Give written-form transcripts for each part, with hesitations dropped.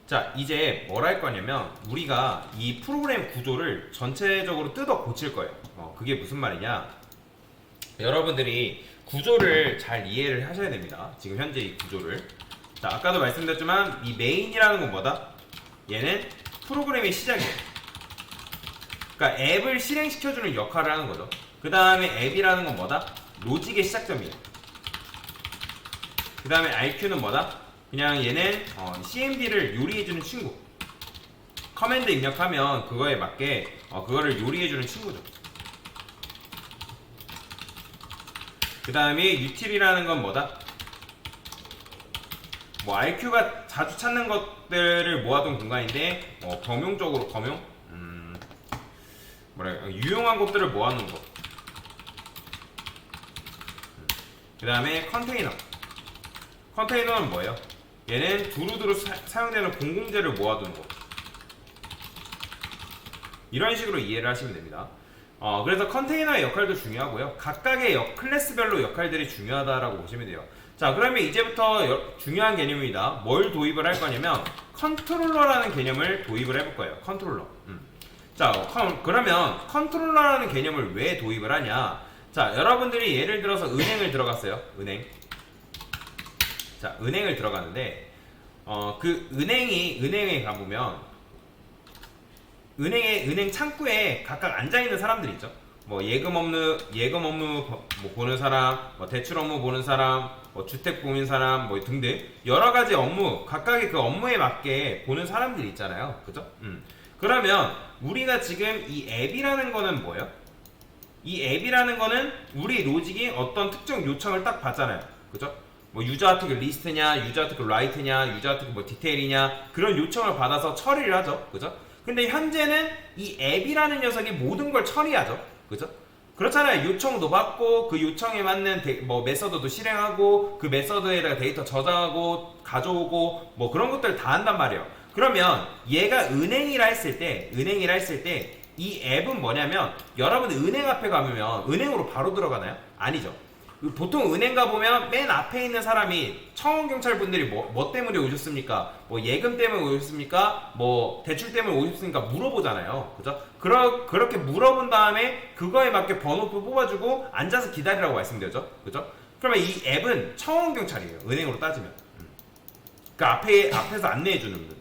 자, 이제 뭘 할 거냐면 우리가 이 프로그램 구조를 전체적으로 뜯어 고칠 거예요. 그게 무슨 말이냐? 여러분들이 구조를 잘 이해를 하셔야 됩니다. 지금 현재 이 구조를. 자, 아까도 말씀드렸지만 이 메인이라는 건 뭐다? 얘는 프로그램의 시작이에요. 그러니까 앱을 실행시켜주는 역할을 하는 거죠. 그 다음에 앱이라는 건 뭐다? 로직의 시작점이에요. 그 다음에 IQ는 뭐다? 그냥 얘는 CMD를 요리해주는 친구. 커맨드 입력하면 그거에 맞게 그거를 요리해주는 친구죠. 그 다음에 util이라는 건 뭐다? 뭐 IQ가 자주 찾는 것들을 모아둔 공간인데 범용적으로 유용한 것들을 모아놓은 것. 그 다음에 컨테이너는 뭐예요? 얘는 두루두루 사용되는 공공재를 모아두는 거. 이런 식으로 이해를 하시면 됩니다. 그래서 컨테이너의 역할도 중요하고요. 각각의 클래스별로 역할들이 중요하다라고 보시면 돼요. 자, 그러면 이제부터 중요한 개념입니다. 뭘 도입을 할 거냐면 컨트롤러라는 개념을 도입을 해볼 거예요. 컨트롤러. 자, 그러면 컨트롤러라는 개념을 왜 도입을 하냐? 자, 여러분들이 예를 들어서 은행을 들어갔어요. 자, 은행을 들어가는데 그 은행에 가보면 은행 창구에 각각 앉아있는 사람들 있죠. 뭐 예금 업무 뭐 보는 사람, 뭐 대출 업무 보는 사람, 뭐 주택 보는 사람, 뭐 등등 여러 가지 업무, 각각의 그 업무에 맞게 보는 사람들이 있잖아요. 그죠? 그러면 우리가 지금 이 앱이라는 거는 뭐예요? 이 앱이라는 거는 우리 로직이 어떤 특정 요청을 딱 받잖아요. 그죠? 뭐 유저 아티클 리스트냐, 유저 아티클 라이트냐, 유저 아티클 뭐 디테일이냐 그런 요청을 받아서 처리를 하죠. 그죠? 근데 현재는 이 앱이라는 녀석이 모든 걸 처리하죠. 그죠? 그렇잖아요. 요청도 받고 그 요청에 맞는 메서드도 실행하고 그 메서드에다가 데이터 저장하고 가져오고 뭐 그런 것들 다 한단 말이에요. 그러면 얘가 은행이라 했을 때 이 앱은 뭐냐면 여러분 은행 앞에 가면 은행으로 바로 들어가나요? 아니죠. 보통 은행 가보면 맨 앞에 있는 사람이 청원경찰분들이 뭐 때문에 오셨습니까? 뭐 예금 때문에 오셨습니까? 뭐 대출 때문에 오셨습니까? 물어보잖아요. 그죠? 그렇게 물어본 다음에 그거에 맞게 번호표 뽑아주고 앉아서 기다리라고 말씀드렸죠. 그죠? 그러면 이 앱은 청원경찰이에요. 은행으로 따지면. 그 앞에서 안내해주는 분.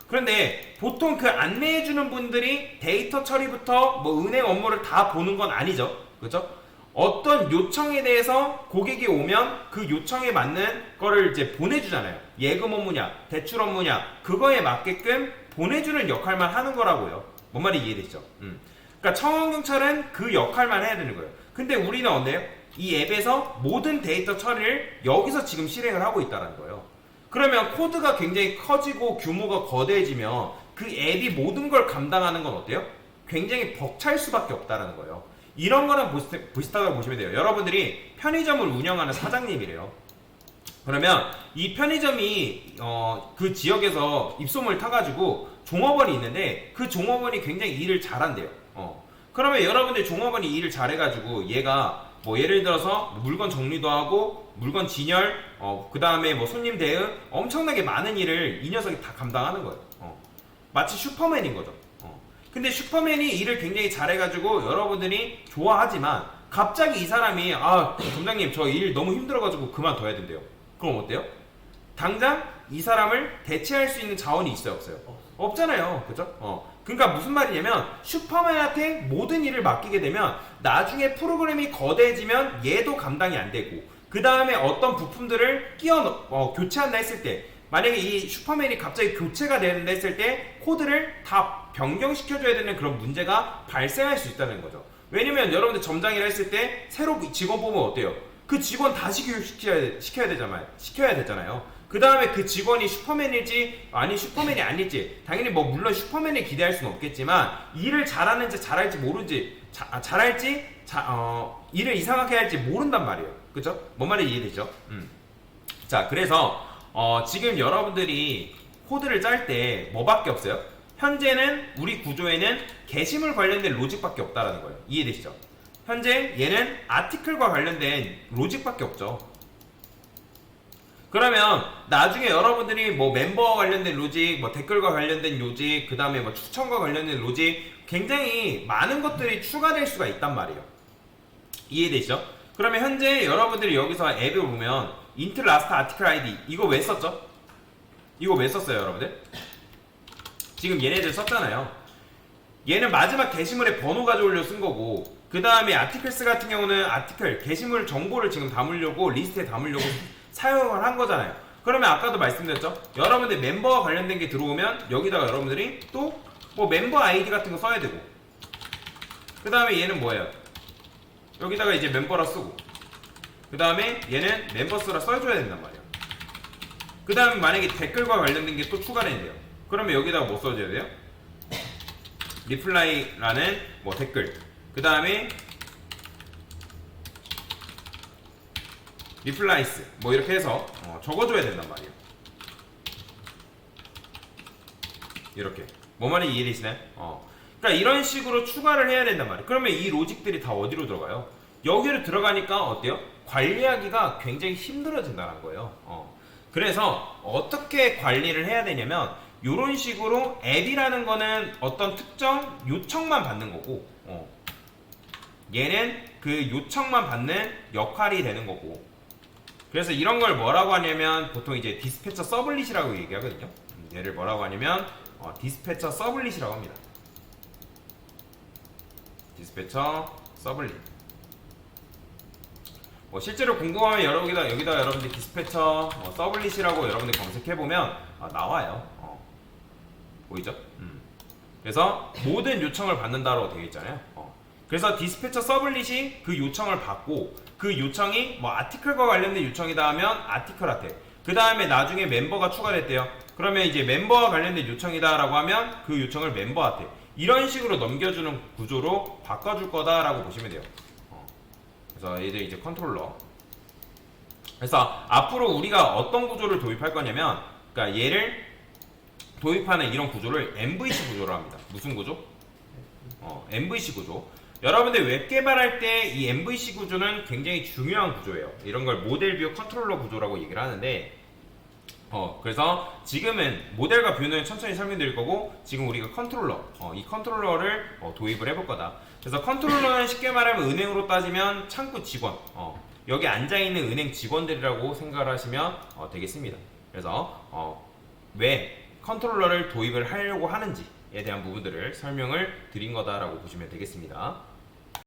그런데 보통 그 안내해주는 분들이 데이터 처리부터 뭐 은행 업무를 다 보는 건 아니죠. 그죠? 어떤 요청에 대해서 고객이 오면 그 요청에 맞는 거를 이제 보내주잖아요. 예금 업무냐, 대출 업무냐, 그거에 맞게끔 보내주는 역할만 하는 거라고요. 뭔 말이 이해되죠? 그러니까 청원경찰은 그 역할만 해야 되는 거예요. 근데 우리는 어때요? 이 앱에서 모든 데이터 처리를 여기서 지금 실행을 하고 있다는 거예요. 그러면 코드가 굉장히 커지고 규모가 거대해지면 그 앱이 모든 걸 감당하는 건 어때요? 굉장히 벅찰 수밖에 없다는 거예요. 이런 거랑 비슷하다고 보시면 돼요. 여러분들이 편의점을 운영하는 사장님이래요. 그러면 이 편의점이 그 지역에서 입소문을 타가지고 종업원이 있는데 그 종업원이 굉장히 일을 잘한대요. 그러면 여러분들 종업원이 일을 잘해가지고 얘가 뭐 예를 들어서 물건 정리도 하고 물건 진열, 그 다음에 뭐 손님 대응 엄청나게 많은 일을 이 녀석이 다 감당하는 거예요. 마치 슈퍼맨인 거죠. 근데 슈퍼맨이 일을 굉장히 잘해가지고 여러분들이 좋아하지만 갑자기 이 사람이 점장님 저 일 너무 힘들어가지고 그만둬야 된대요. 그럼 어때요? 당장 이 사람을 대체할 수 있는 자원이 있어요, 없어요? 없잖아요. 그죠? 그러니까 무슨 말이냐면 슈퍼맨한테 모든 일을 맡기게 되면 나중에 프로그램이 거대해지면 얘도 감당이 안 되고 그 다음에 어떤 부품들을 교체한다 했을 때 만약에 이 슈퍼맨이 갑자기 교체가 되는다 했을 때 코드를 다 변경시켜줘야 되는 그런 문제가 발생할 수 있다는 거죠. 왜냐면 여러분들 점장이라 했을 때 새로 직원 뽑으면 어때요? 그 직원 다시 교육시켜야 되잖아요. 그 다음에 그 직원이 슈퍼맨일지 아니 슈퍼맨이 아닐지 당연히 뭐 물론 슈퍼맨을 기대할 수는 없겠지만 일을 잘하는지 잘할지 모르는지 일을 이상하게 할지 모른단 말이에요. 그죠? 뭔 말인지 이해되죠? 자, 그래서 지금 여러분들이 코드를 짤 때 뭐밖에 없어요? 현재는 우리 구조에는 게시물 관련된 로직밖에 없다라는 거예요. 이해되시죠? 현재 얘는 아티클과 관련된 로직밖에 없죠. 그러면 나중에 여러분들이 뭐 멤버와 관련된 로직, 뭐 댓글과 관련된 로직, 그 다음에 뭐 추천과 관련된 로직 굉장히 많은 것들이 추가될 수가 있단 말이에요. 이해되시죠? 그러면 현재 여러분들이 여기서 앱을 보면 인트 라스트 아티클 아이디 이거 왜 썼죠? 이거 왜 썼어요 여러분들? 지금 얘네들 썼잖아요. 얘는 마지막 게시물에 번호 가져오려 쓴 거고, 그 다음에 아티클스 같은 경우는 아티클 게시물 정보를 지금 담으려고 리스트에 담으려고 사용을 한 거잖아요. 그러면 아까도 말씀드렸죠? 여러분들 멤버와 관련된 게 들어오면 여기다가 여러분들이 또 뭐 멤버 아이디 같은 거 써야 되고, 그 다음에 얘는 뭐예요? 여기다가 이제 멤버라 쓰고, 그 다음에 얘는 멤버스라 써줘야 된단 말이에요. 그 다음에 만약에 댓글과 관련된 게 또 추가된대요. 그러면 여기다가 뭐 써줘야 돼요? 리플라이라는 뭐 댓글, 그 다음에 리플라이스 뭐 이렇게 해서 적어줘야 된단 말이에요. 이렇게 뭐 말인지 이해되시나요? 그러니까 이런 식으로 추가를 해야 된단 말이에요. 그러면 이 로직들이 다 어디로 들어가요? 여기로 들어가니까 어때요? 관리하기가 굉장히 힘들어진다는 거예요. 그래서 어떻게 관리를 해야 되냐면 이런 식으로 앱이라는 거는 어떤 특정 요청만 받는 거고, 얘는 그 요청만 받는 역할이 되는 거고, 그래서 이런 걸 뭐라고 하냐면 보통 이제 디스패처 서블릿이라고 얘기하거든요. 얘를 뭐라고 하냐면 디스패처 서블릿이라고 합니다. 디스패처 서블릿. 뭐 실제로 궁금하면 여기다 여러분들 디스패처 서블릿이라고 여러분들 검색해보면 나와요. 보이죠? 그래서 모든 요청을 받는다라고 되어 있잖아요. 그래서 디스패처 서블릿이 그 요청을 받고, 그 요청이 뭐 아티클과 관련된 요청이다 하면 아티클한테, 그 다음에 나중에 멤버가 추가됐대요. 그러면 이제 멤버와 관련된 요청이다라고 하면 그 요청을 멤버한테, 이런 식으로 넘겨주는 구조로 바꿔줄 거다라고 보시면 돼요. 그래서 얘들 이제 컨트롤러. 그래서 앞으로 우리가 어떤 구조를 도입할 거냐면, 그러니까 얘를 도입하는 이런 구조를 MVC 구조로 합니다. 무슨 구조? MVC 구조. 여러분들 웹 개발할 때 이 MVC 구조는 굉장히 중요한 구조예요. 이런 걸 모델 뷰 컨트롤러 구조라고 얘기를 하는데, 그래서 지금은 모델과 뷰는 천천히 설명드릴 거고, 지금 우리가 컨트롤러, 이 컨트롤러를 도입을 해볼 거다. 그래서 컨트롤러는 쉽게 말하면 은행으로 따지면 창구 직원, 여기 앉아있는 은행 직원들이라고 생각을 하시면 되겠습니다. 그래서 왜 컨트롤러를 도입을 하려고 하는지에 대한 부분들을 설명을 드린 거다라고 보시면 되겠습니다.